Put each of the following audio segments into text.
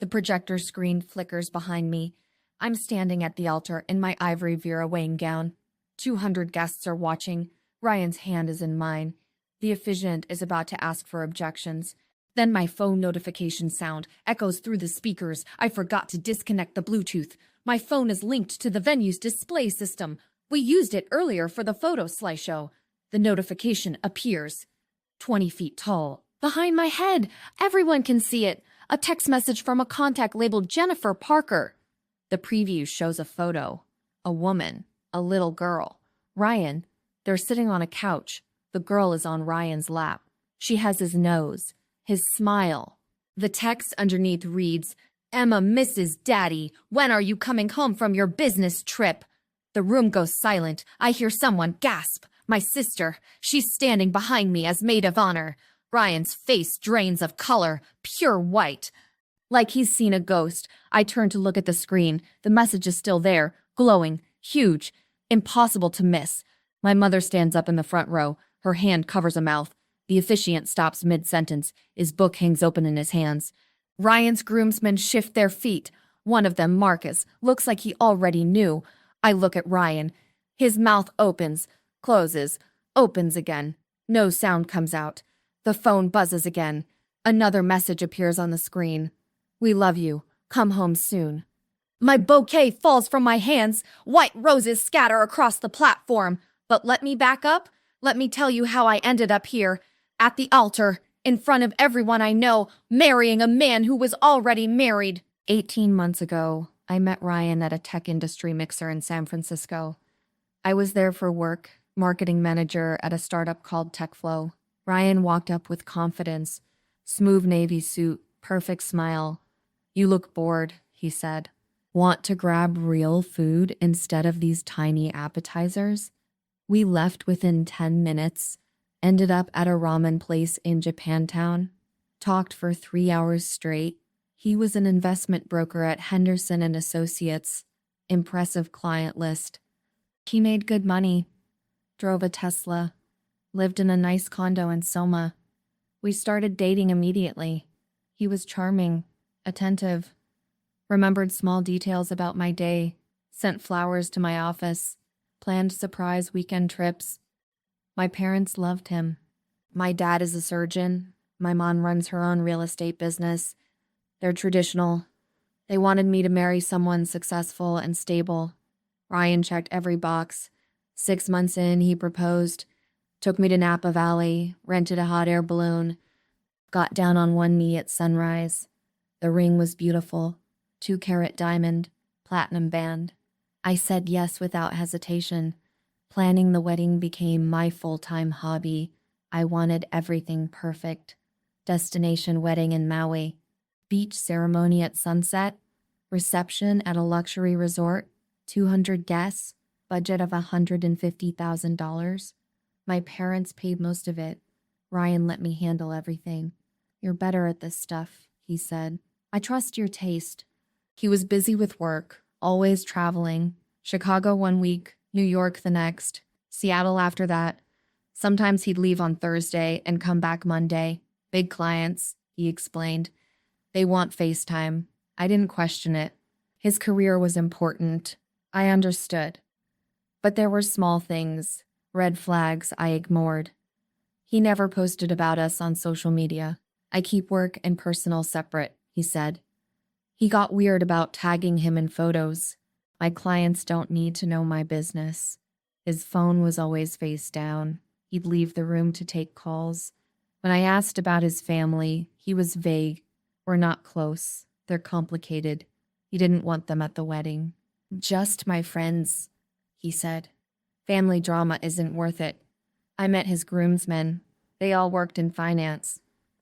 The projector screen flickers behind me. I'm standing at the altar in my ivory Vera Wang gown. 200 guests are watching. Ryan's hand is in mine. The officiant is about to ask for objections. Then my phone notification sound echoes through the speakers. I forgot to disconnect the Bluetooth. My phone is linked to the venue's display system. We used it earlier for the photo slideshow. The notification appears. 20 feet tall. Behind my head. Everyone can see it. A text message from a contact labeled Jennifer Parker. The preview shows a photo. A woman. A little girl. Ryan. They're sitting on a couch. The girl is on Ryan's lap. She has his nose. His smile. The text underneath reads, "Emma misses Daddy. When are you coming home from your business trip?" The room goes silent. I hear someone gasp. My sister. She's standing behind me as maid of honor. Ryan's face drains of color, pure white. Like he's seen a ghost. I turn to look at the screen. The message is still there, glowing, huge, impossible to miss. My mother stands up in the front row. Her hand covers a mouth. The officiant stops mid-sentence. His book hangs open in his hands. Ryan's groomsmen shift their feet. One of them, Marcus, looks like he already knew. I look at Ryan. His mouth opens, closes, opens again. No sound comes out. The phone buzzes again. Another message appears on the screen. "We love you. Come home soon." My bouquet falls from my hands. White roses scatter across the platform. But let me back up. Let me tell you how I ended up here. At the altar, in front of everyone I know, marrying a man who was already married. 18 months ago, I met Ryan at a tech industry mixer in San Francisco. I was there for work, marketing manager at a startup called TechFlow. Ryan walked up with confidence. Smooth navy suit, perfect smile. "You look bored," he said. "Want to grab real food instead of these tiny appetizers?" We left within 10 minutes, ended up at a ramen place in Japantown, talked for 3 hours straight. He was an investment broker at Henderson and Associates. Impressive client list. He made good money, drove a Tesla, lived in a nice condo in Soma. We started dating immediately. He was charming, attentive, remembered small details about my day, sent flowers to my office, planned surprise weekend trips. My parents loved him. My dad is a surgeon. My mom runs her own real estate business. They're traditional. They wanted me to marry someone successful and stable. Ryan checked every box. 6 months in, he proposed, took me to Napa Valley, rented a hot air balloon, got down on one knee at sunrise. The ring was beautiful, 2-carat diamond, platinum band. I said yes without hesitation. Planning the wedding became my full-time hobby. I wanted everything perfect. Destination wedding in Maui. Beach ceremony at sunset. Reception at a luxury resort. 200 guests. Budget of $150,000. My parents paid most of it. Ryan let me handle everything. "You're better at this stuff," he said. "I trust your taste." He was busy with work, always traveling. Chicago one week, New York the next, Seattle after that. Sometimes he'd leave on Thursday and come back Monday. Big clients, he explained. They want FaceTime. I didn't question it. His career was important. I understood. But there were small things, red flags I ignored. He never posted about us on social media. "I keep work and personal separate," he said. He got weird about tagging him in photos. "My clients don't need to know my business." His phone was always face down. He'd leave the room to take calls. When I asked about his family, he was vague. "We're not close. They're complicated." He didn't want them at the wedding. "Just my friends," he said. "Family drama isn't worth it." I met his groomsmen. They all worked in finance.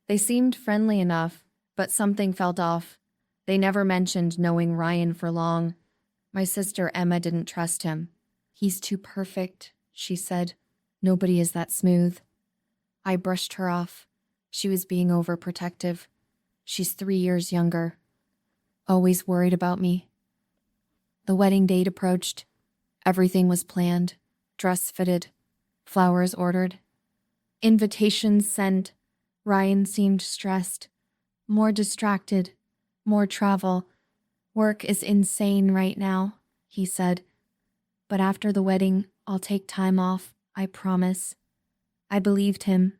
They seemed friendly enough, but something felt off. They never mentioned knowing Ryan for long. My sister Emma didn't trust him. "He's too perfect," she said. "Nobody is that smooth." I brushed her off. She was being overprotective. She's 3 years younger. Always worried about me. The wedding date approached. Everything was planned, dress fitted, flowers ordered, invitations sent. Ryan seemed stressed, more distracted, more travel. Work is insane right now, he said. But after the wedding, I'll take time off, I promise. I believed him.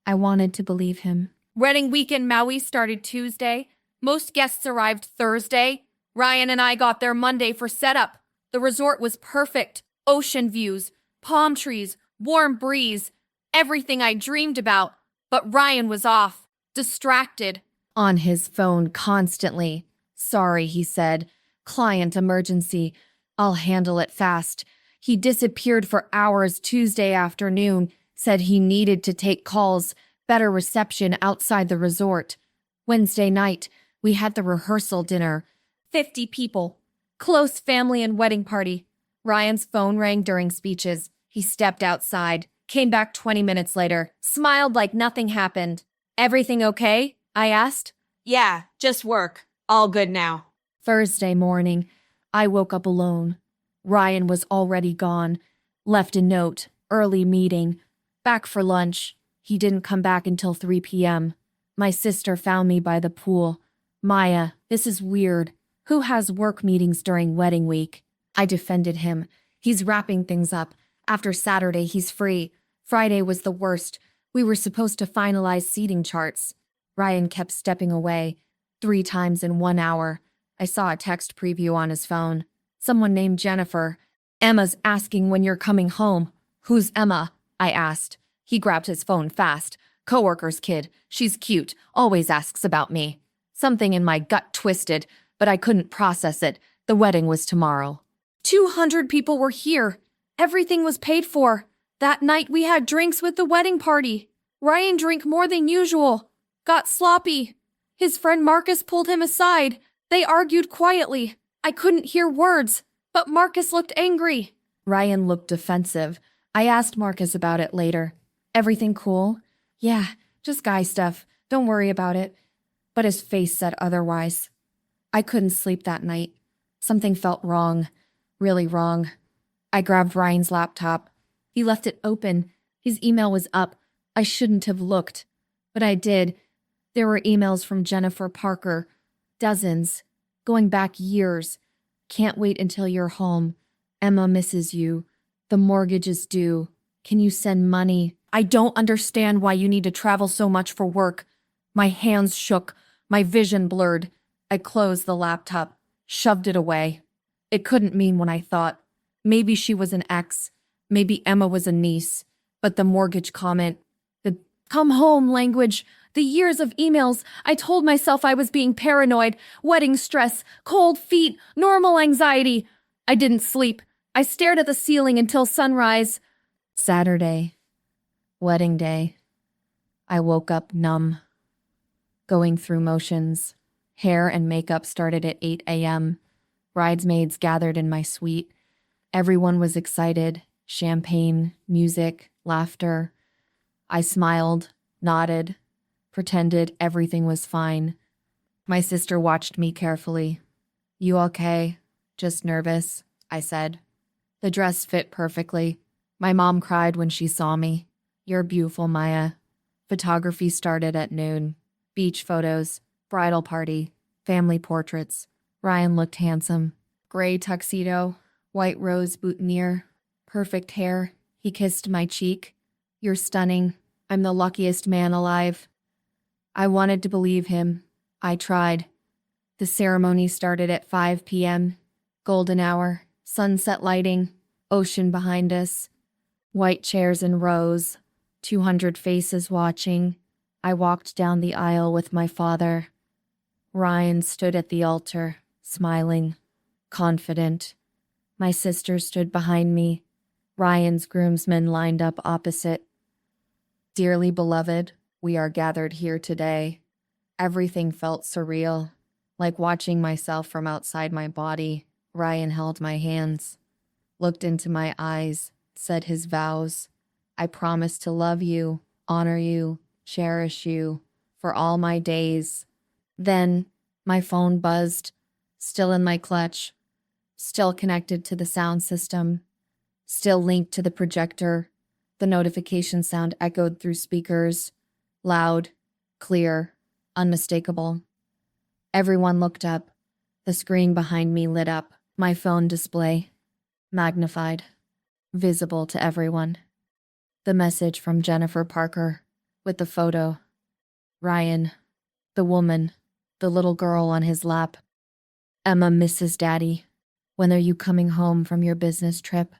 I wanted to believe him. Wedding week in Maui started Tuesday. Most guests arrived Thursday. Ryan and I got there Monday for setup. The resort was perfect. Ocean views, palm trees, warm breeze, everything I dreamed about. But Ryan was off, distracted. On his phone constantly. Sorry, he said. Client emergency. I'll handle it fast. He disappeared for hours Tuesday afternoon, said he needed to take calls, better reception outside the resort. Wednesday night, we had the rehearsal dinner. 50 people. Close family and wedding party. Ryan's phone rang during speeches. He stepped outside, came back 20 minutes later, smiled like nothing happened. Everything okay? I asked. Yeah, just work. All good now. Thursday morning, I woke up alone. Ryan was already gone. Left a note, early meeting. Back for lunch. He didn't come back until 3 p.m. My sister found me by the pool. Maya, this is weird. Who has work meetings during wedding week? I defended him. He's wrapping things up. After Saturday, he's free. Friday was the worst. We were supposed to finalize seating charts. Ryan kept stepping away. 3 times in 1 hour. I saw a text preview on his phone. Someone named Jennifer. Emma's asking when you're coming home. Who's Emma? I asked. He grabbed his phone fast. Coworker's kid. She's cute. Always asks about me. Something in my gut twisted, but I couldn't process it. The wedding was tomorrow. 200 people were here. Everything was paid for. That night we had drinks with the wedding party. Ryan drank more than usual. Got sloppy. His friend Marcus pulled him aside. They argued quietly. I couldn't hear words, but Marcus looked angry. Ryan looked defensive. I asked Marcus about it later. Everything cool? Yeah, just guy stuff. Don't worry about it. But his face said otherwise. I couldn't sleep that night. Something felt wrong. Really wrong. I grabbed Ryan's laptop. He left it open. His email was up. I shouldn't have looked. But I did. There were emails from Jennifer Parker. Dozens. Going back years. Can't wait until you're home. Emma misses you. The mortgage is due. Can you send money? I don't understand why you need to travel so much for work. My hands shook. My vision blurred. I closed the laptop. Shoved it away. It couldn't mean what I thought. Maybe she was an ex. Maybe Emma was a niece. But the mortgage comment, the come home language, the years of emails, I told myself I was being paranoid, wedding stress, cold feet, normal anxiety. I didn't sleep. I stared at the ceiling until sunrise. Saturday. Wedding day. I woke up numb. Going through motions. Hair and makeup started at 8 a.m. Bridesmaids gathered in my suite. Everyone was excited. Champagne, music, laughter. I smiled, nodded, pretended everything was fine. My sister watched me carefully. You okay? Just nervous, I said. The dress fit perfectly. My mom cried when she saw me. You're beautiful, Maya. Photography started at noon. Beach photos, bridal party, family portraits. Ryan looked handsome. Gray tuxedo, white rose boutonniere, perfect hair. He kissed my cheek. You're stunning. I'm the luckiest man alive. I wanted to believe him. I tried. The ceremony started at 5 p.m. Golden hour, sunset lighting, ocean behind us. White chairs in rows, 200 faces watching. I walked down the aisle with my father. Ryan stood at the altar, smiling, confident. My sister stood behind me. Ryan's groomsmen lined up opposite. Dearly beloved, we are gathered here today. Everything felt surreal, like watching myself from outside my body. Ryan held my hands, looked into my eyes, said his vows. I promise to love you, honor you, cherish you for all my days. Then my phone buzzed, still in my clutch, still connected to the sound system, still linked to the projector. The notification sound echoed through speakers, loud, clear, unmistakable. Everyone looked up. The screen behind me lit up. My phone display, magnified, visible to everyone. The message from Jennifer Parker with the photo. Ryan, the woman, the little girl on his lap. Emma misses Daddy. When are you coming home from your business trip?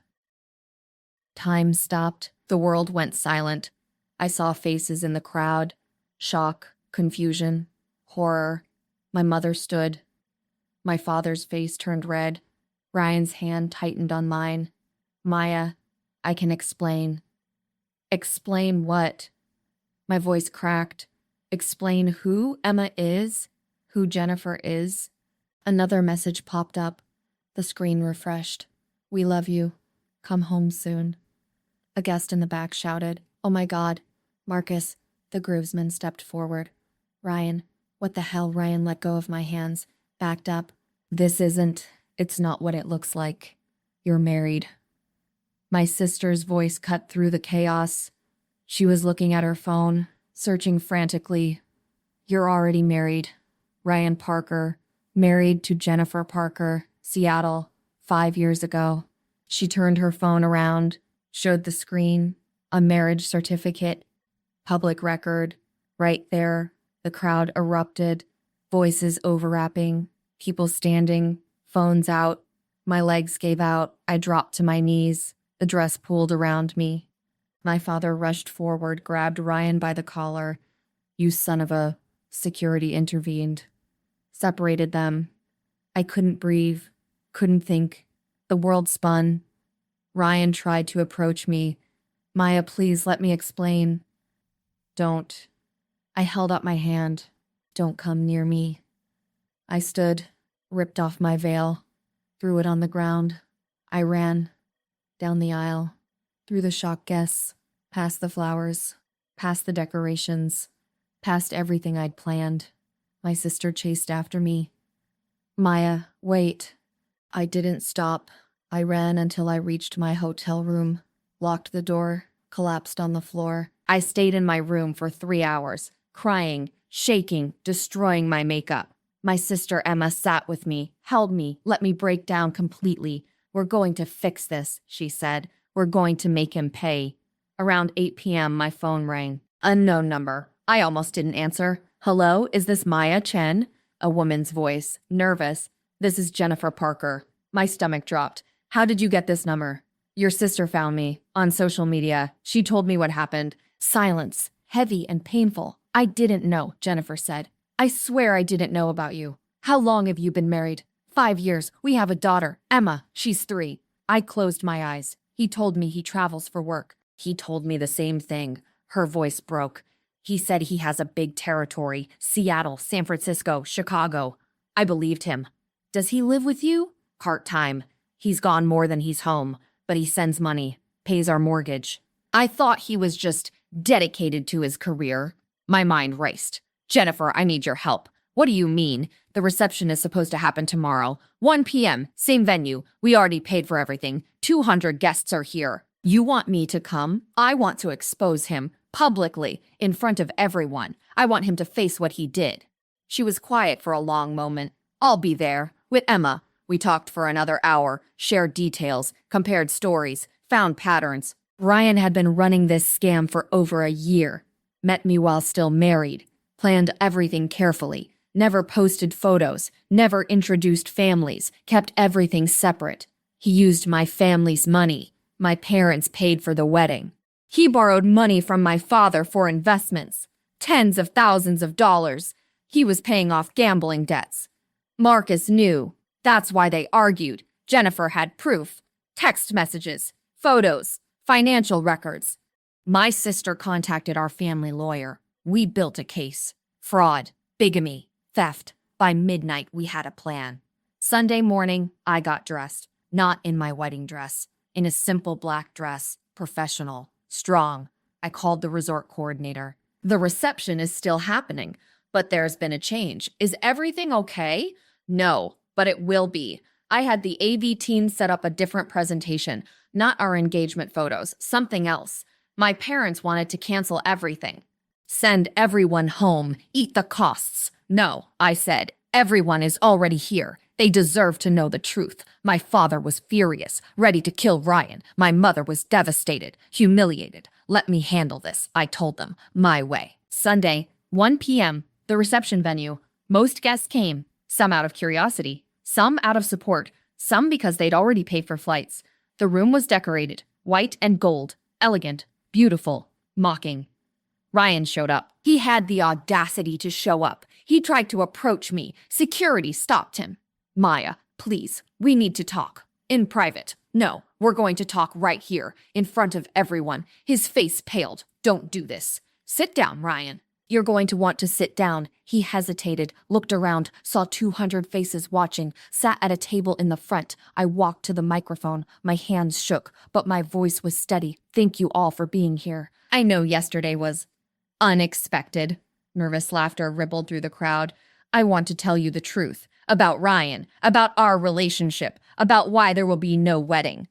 Time stopped. The world went silent. I saw faces in the crowd. Shock, confusion, horror. My mother stood. My father's face turned red. Ryan's hand tightened on mine. Maya, I can explain. Explain what? My voice cracked. Explain who Emma is? Who Jennifer is? Another message popped up. The screen refreshed. We love you. Come home soon. A guest in the back shouted, "Oh my God." Marcus, the groomsman, stepped forward. Ryan, what the hell? Ryan let go of my hands, backed up. It's not what it looks like. You're married. My sister's voice cut through the chaos. She was looking at her phone, searching frantically. You're already married. Ryan Parker, married to Jennifer Parker, Seattle, 5 years ago. She turned her phone around, showed the screen, a marriage certificate, public record. Right there, the crowd erupted, voices overlapping, people standing, phones out. My legs gave out. I dropped to my knees. The dress pulled around me. My father rushed forward, grabbed Ryan by the collar. You son of a... Security intervened. Separated them. I couldn't breathe, couldn't think. The world spun. Ryan tried to approach me. Maya, please let me explain. Don't. I held up my hand. Don't come near me. I stood, ripped off my veil, threw it on the ground. I ran, down the aisle, through the shocked guests, past the flowers, past the decorations, past everything I'd planned. My sister chased after me. Maya, wait. I didn't stop. I ran until I reached my hotel room, locked the door, collapsed on the floor. I stayed in my room for 3 hours, crying, shaking, destroying my makeup. My sister Emma sat with me, held me, let me break down completely. We're going to fix this, she said. We're going to make him pay. Around 8 p.m., my phone rang. Unknown number. I almost didn't answer. Hello, is this Maya Chen? A woman's voice, nervous. This is Jennifer Parker. My stomach dropped. How did you get this number? Your sister found me on social media. She told me what happened. Silence, heavy and painful. I didn't know, Jennifer said. I swear I didn't know about you. How long have you been married? 5 years. We have a daughter, Emma. She's 3. I closed my eyes. He told me he travels for work. He told me the same thing. Her voice broke. He said he has a big territory, Seattle, San Francisco, Chicago. I believed him. Does he live with you? Part-time. He's gone more than he's home, but he sends money, pays our mortgage. I thought he was just dedicated to his career. My mind raced. Jennifer, I need your help. What do you mean? The reception is supposed to happen tomorrow. 1 p.m., same venue. We already paid for everything. 200 guests are here. You want me to come? I want to expose him, publicly, in front of everyone. I want him to face what he did. She was quiet for a long moment. I'll be there. With Emma. We talked for another hour, shared details, compared stories, found patterns. Ryan had been running this scam for over a year. Met me while still married. Planned everything carefully. Never posted photos. Never introduced families. Kept everything separate. He used my family's money. My parents paid for the wedding. He borrowed money from my father for investments. Tens of thousands of dollars. He was paying off gambling debts. Marcus knew. That's why they argued. Jennifer had proof. Text messages, photos, financial records. My sister contacted our family lawyer. We built a case. Fraud, bigamy, theft. By midnight, we had a plan. Sunday morning, I got dressed. Not in my wedding dress. In a simple black dress. Professional. Strong. I called the resort coordinator. The reception is still happening, but there's been a change. Is everything okay? No, but it will be. I had the AV team set up a different presentation, not our engagement photos, something else. My parents wanted to cancel everything. Send everyone home, eat the costs. No, I said, Everyone is already here. They deserve to know the truth. My father was furious, ready to kill Ryan. My mother was devastated, humiliated. Let me handle this, I told them, my way. Sunday, 1 p.m., the reception venue. Most guests came, some out of curiosity, some out of support, some because they'd already paid for flights. The room was decorated, white and gold, elegant, beautiful, mocking. Ryan showed up. He had the audacity to show up. He tried to approach me. Security stopped him. Maya, please, we need to talk. In private. No, we're going to talk right here, in front of everyone. His face paled. Don't do this. Sit down, Ryan. You're going to want to sit down. He hesitated, looked around, saw 200 faces watching, sat at a table in the front. I walked to the microphone. My hands shook, but my voice was steady. Thank you all for being here. I know yesterday was unexpected. Nervous laughter rippled through the crowd. I want to tell you the truth. About Ryan. About our relationship. About why there will be no wedding.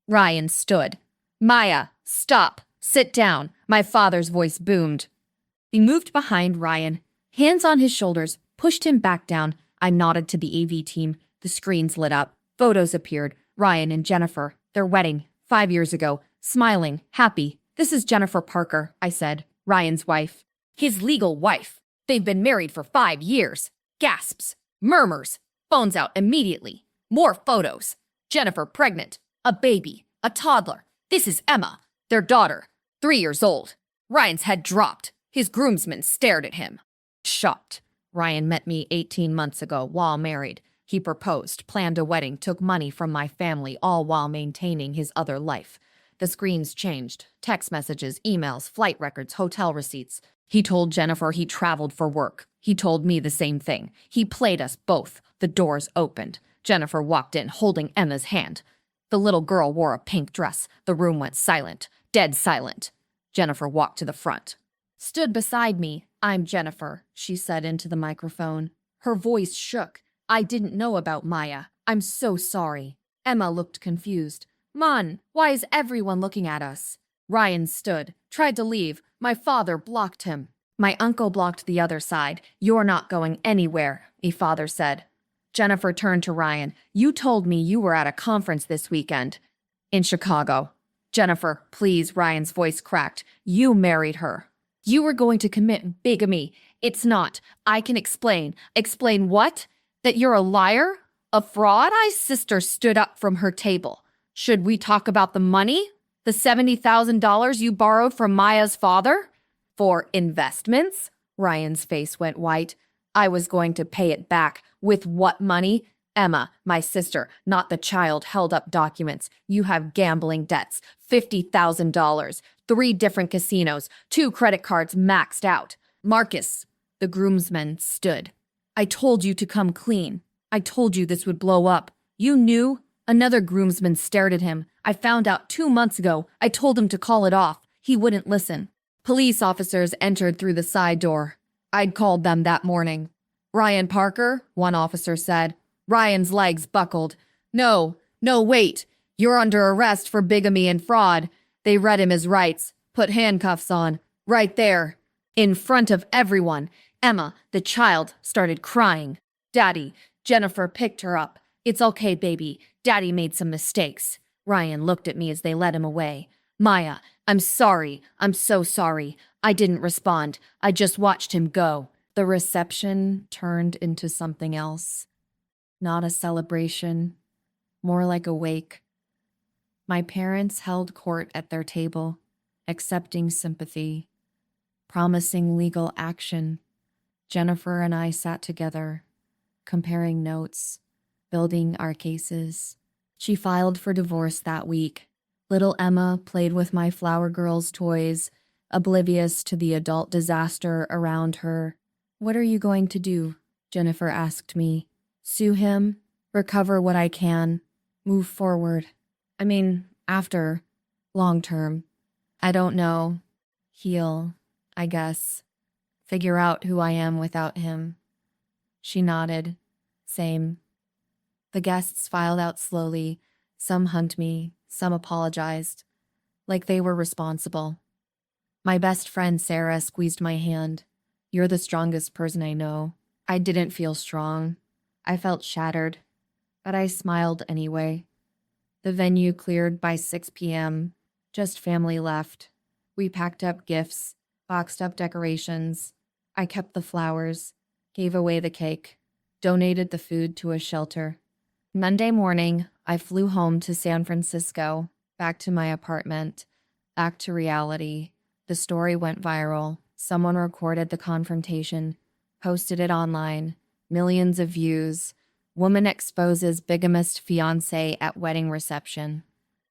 Ryan stood. Maya, stop. Sit down. My father's voice boomed. He moved behind Ryan, hands on his shoulders, pushed him back down. I nodded to the AV team. The screens lit up. Photos appeared. Ryan and Jennifer. Their wedding. 5 years ago. Smiling. Happy. This is Jennifer Parker, I said. Ryan's wife. His legal wife. They've been married for 5 years. Gasps. Murmurs. Phones out immediately. More photos. Jennifer pregnant. A baby. A toddler. This is Emma. Their daughter. 3 years old. Ryan's head dropped. His groomsmen stared at him. Shocked. Ryan met me 18 months ago while married. He proposed, planned a wedding, took money from my family, all while maintaining his other life. The screens changed. Text messages, emails, flight records, hotel receipts. He told Jennifer he traveled for work. He told me the same thing. He played us both. The doors opened. Jennifer walked in, holding Emma's hand. The little girl wore a pink dress. The room went silent. Dead silent. Jennifer walked to the front. Stood beside me. I'm Jennifer, she said into the microphone. Her voice shook. I didn't know about Maya. I'm so sorry. Emma looked confused. Mon, why is everyone looking at us? Ryan stood, tried to leave. My father blocked him. My uncle blocked the other side. You're not going anywhere, my father said. Jennifer turned to Ryan. You told me you were at a conference this weekend. In Chicago. Jennifer, please, Ryan's voice cracked. You married her. You were going to commit bigamy. It's not. I can explain. Explain what? That you're a liar? A fraud? My sister stood up from her table. Should we talk about the money? The $70,000 you borrowed from Maya's father? For investments? Ryan's face went white. I was going to pay it back. With what money? Emma, my sister, not the child, held up documents. You have gambling debts. $50,000. 3 different casinos. 2 credit cards maxed out. Marcus, the groomsman, stood. I told you to come clean. I told you this would blow up. You knew? Another groomsman stared at him. I found out 2 months ago. I told him to call it off. He wouldn't listen. Police officers entered through the side door. I'd called them that morning. Ryan Parker, one officer said. Ryan's legs buckled. No, wait. You're under arrest for bigamy and fraud. They read him his rights, put handcuffs on. Right there. In front of everyone. Emma, the child, started crying. Daddy, Jennifer picked her up. It's okay, baby. Daddy made some mistakes. Ryan looked at me as they led him away. Maya, I'm sorry. I'm so sorry. I didn't respond. I just watched him go. The reception turned into something else. Not a celebration. More like a wake. My parents held court at their table, accepting sympathy, promising legal action. Jennifer and I sat together, comparing notes, building our cases. She filed for divorce that week. Little Emma played with my flower girl's toys, oblivious to the adult disaster around her. What are you going to do? Jennifer asked me. Sue him, recover what I can, move forward. After, long term. I don't know. Heal, I guess. Figure out who I am without him. She nodded. Same. The guests filed out slowly. Some hugged me, some apologized, like they were responsible. My best friend Sarah squeezed my hand. You're the strongest person I know. I didn't feel strong. I felt shattered, but I smiled anyway. The venue cleared by 6 p.m., just family left. We packed up gifts, boxed up decorations. I kept the flowers, gave away the cake, donated the food to a shelter. Monday morning, I flew home to San Francisco, back to my apartment, back to reality. The story went viral. Someone recorded the confrontation, posted it online, millions of views. Woman exposes bigamist fiancé at wedding reception.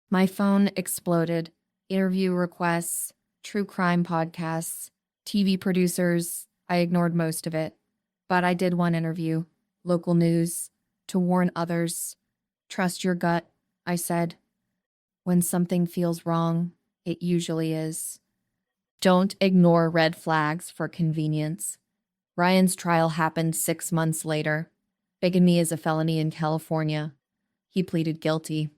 My phone exploded. Interview requests, true crime podcasts, TV producers. I ignored most of it. But I did one interview, local news, to warn others. Trust your gut, I said. When something feels wrong, it usually is. Don't ignore red flags for convenience. Ryan's trial happened 6 months later. Bigamy is a felony in California. He pleaded guilty.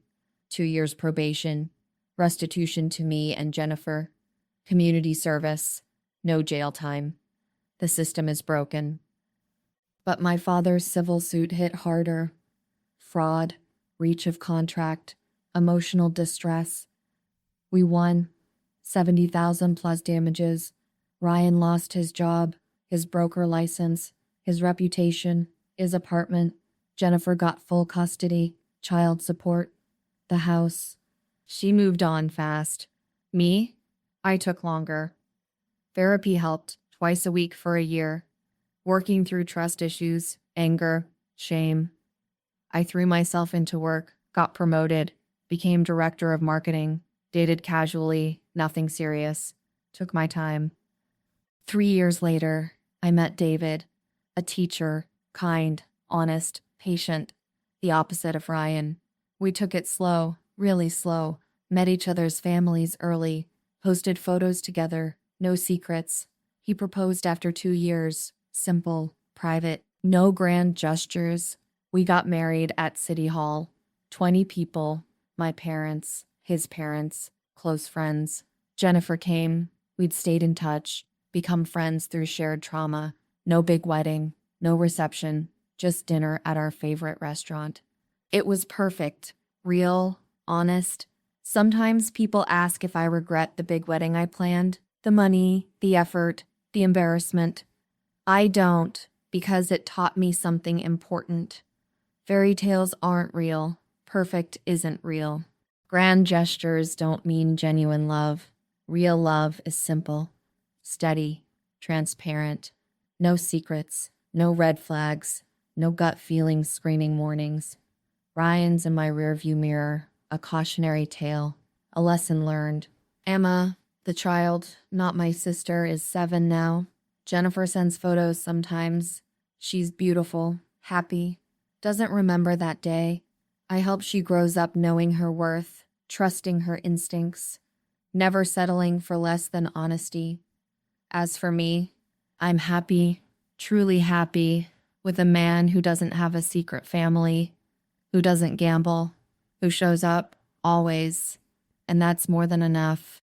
2 years probation. Restitution to me and Jennifer. Community service. No jail time. The system is broken. But my father's civil suit hit harder. Fraud, breach of contract, emotional distress. We won. 70,000 plus damages. Ryan lost his job, his broker license, his reputation, his apartment. Jennifer got full custody, child support, the house. She moved on fast. Me? I took longer. Therapy helped, twice a week for a year. Working through trust issues, anger, shame. I threw myself into work, got promoted, became director of marketing, dated casually, nothing serious. Took my time. 3 years later, I met David, a teacher, kind, honest, patient, the opposite of Ryan. We took it slow, really slow, met each other's families early, posted photos together, no secrets. He proposed after 2 years, simple, private, no grand gestures. We got married at City Hall. 20 people, my parents, his parents, close friends. Jennifer came. We'd stayed in touch, become friends through shared trauma. No big wedding, no reception, just dinner at our favorite restaurant. It was perfect, real, honest. Sometimes people ask if I regret the big wedding I planned, the money, the effort, the embarrassment. I don't, because it taught me something important. Fairy tales aren't real. Perfect isn't real. Grand gestures don't mean genuine love. Real love is simple, steady, transparent. No secrets, no red flags, no gut feelings screaming warnings. Ryan's in my rearview mirror, a cautionary tale, a lesson learned. Emma, the child, not my sister, is 7 now. Jennifer sends photos sometimes. She's beautiful, happy, doesn't remember that day. I hope she grows up knowing her worth, trusting her instincts, never settling for less than honesty. As for me, I'm happy, truly happy, with a man who doesn't have a secret family, who doesn't gamble, who shows up always, and that's more than enough.